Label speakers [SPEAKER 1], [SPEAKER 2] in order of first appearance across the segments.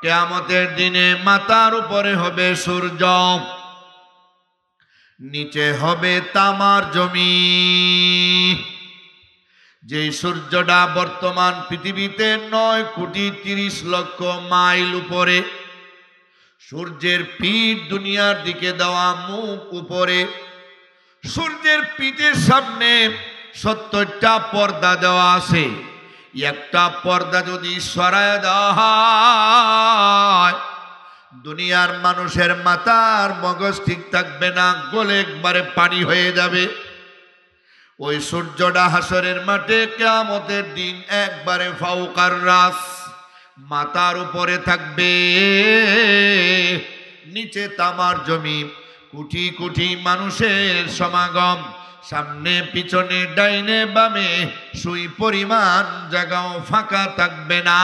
[SPEAKER 1] কিয়ামতের দিনে মাথার উপরে হবে সূর্য, নিচে হবে তামার জমি। যে সূর্যটা বর্তমান পৃথিবীতে 9,30,00,000 মাইল উপরে, সূর্যের পিঠ দুনিয়ার দিকে দেওয়া, মুখ উপরে, সূর্যের পিঠের সামনে 70টা পর্দা দেওয়া আছে। একটা পর্দা যদি সরায় দেওয়া হয়, দুনিয়ার মানুষের মাথার মগজ ঠিক থাকবে না, গলে একবারে পানি হয়ে যাবে। ওই সূর্যটা হাসরের মাঠে কিয়ামতের দিন একবারে ফাওকার রাস, মাথার উপরে থাকবে, নিচে তামার জমি, কোটি কোটি মানুষের সমাগম, সামনে পিছনে ডাইনে বামে সুই পরিমাণ জায়গাও ফাঁকা থাকবে না।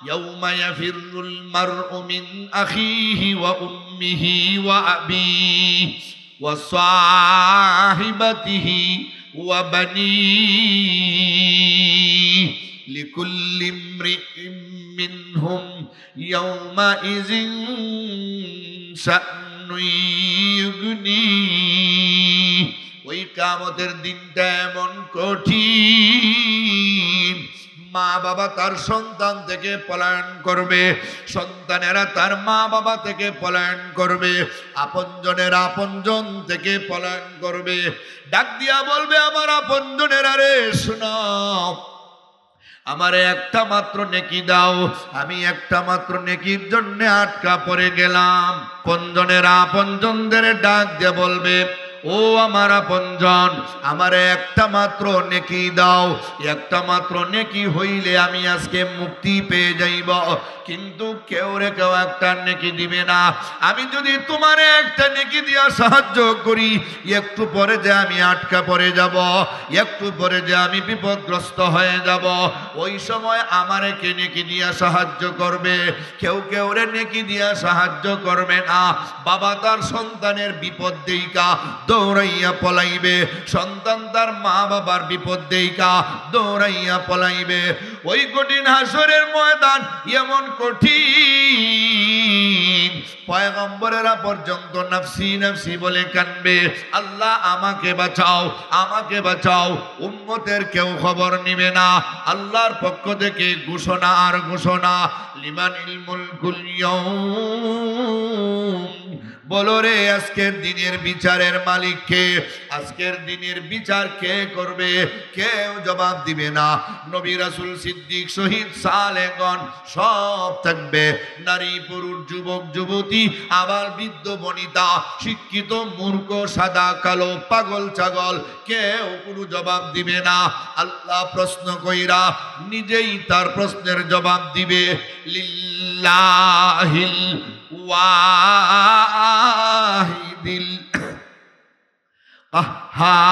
[SPEAKER 1] ইয়াউমা ইয়াফিরুল মারউ মিন আখিহি ওয়া উম্মিহি ওয়া আবিহি ওয়া সাহিবাতিহি ওয়া বানিহি লিকুল্লি ইমরিইম মিনহুম ইয়াউমাইযিন শা'নুন ইউগনি। ওই কিয়ামতের দিনটা এমন কঠিন, মা বাবা তার সন্তান থেকে পলায়ন করবে, সন্তানেরা তার মা বাবা থেকে পলায়ন করবে, আপনজনেরা আপনজন থেকে পলায়ন করবে। ডাক দিয়া বলবে, আমার আপনজনেরা রে শোনো, আমারে একটা মাত্র নেকি দাও, আমি একটা মাত্র নেকির জন্য আটকা পড়ে গেলাম। আপনজনেরা আপনজনদের ডাক দিয়ে বলবে, ও আমার আপনজন, আমারে একটা মাত্র নেকি দাও, একটা মাত্র নেকি হইলে আমি আজকে মুক্তি পেয়ে যাইব। কিন্তু কেউ রে কেউ একটা নেকি দিবে না। আমি যদি তোমারে একটা নেকি দিয়া সাহায্য করি, একটু পরে যে আমি আটকা পড়ে যাব, একটু পরে যে আমি বিপদগ্রস্ত হয়ে যাব, ওই সময় আমারে কে নেকি দিয়া সাহায্য করবে? কেউ কেউ রে নেকি দিয়া সাহায্য করবে না। বাবা তার সন্তানের বিপদ দেইকা দৌড়াইয়া পলাইবে, সন্তান তার মা বাবার বিপদ দেইকা দৌড়াইয়া পলাইবে। ওই কঠিন হাসরের ময়দান এমন কঠিন, পয়গম্বরেরা পর্যন্ত নাফসি নাফসি বলে কানবে, আল্লাহ আমাকে বাঁচাও, আমাকে বাঁচাও। উম্মতের কেউ খবর নিবে না। আল্লাহর পক্ষ থেকে ঘোষণা আর ঘোষণা, লিমানিল মুলকুল ইয়াউম। বলো রে, আজকের দিনের বিচারের মালিক কে? আজকের দিনের বিচার কে করবে? কেউ জবাব দিবে না। নবী রাসূল সিদ্দিক শহীদ সালেহগণ সব থাকবে, নারী পুরুষ যুবক যুবতী আবার বৃদ্ধ বনিতা, শিক্ষিত মূর্খ সাদা কালো পাগল ছাগল, কেউ কোনো জবাব দিবে না। আল্লাহ প্রশ্ন কইরা নিজেই তার প্রশ্নের জবাব দিবে। লিল্লাহিল ওয়াহিদিল কাহ্হার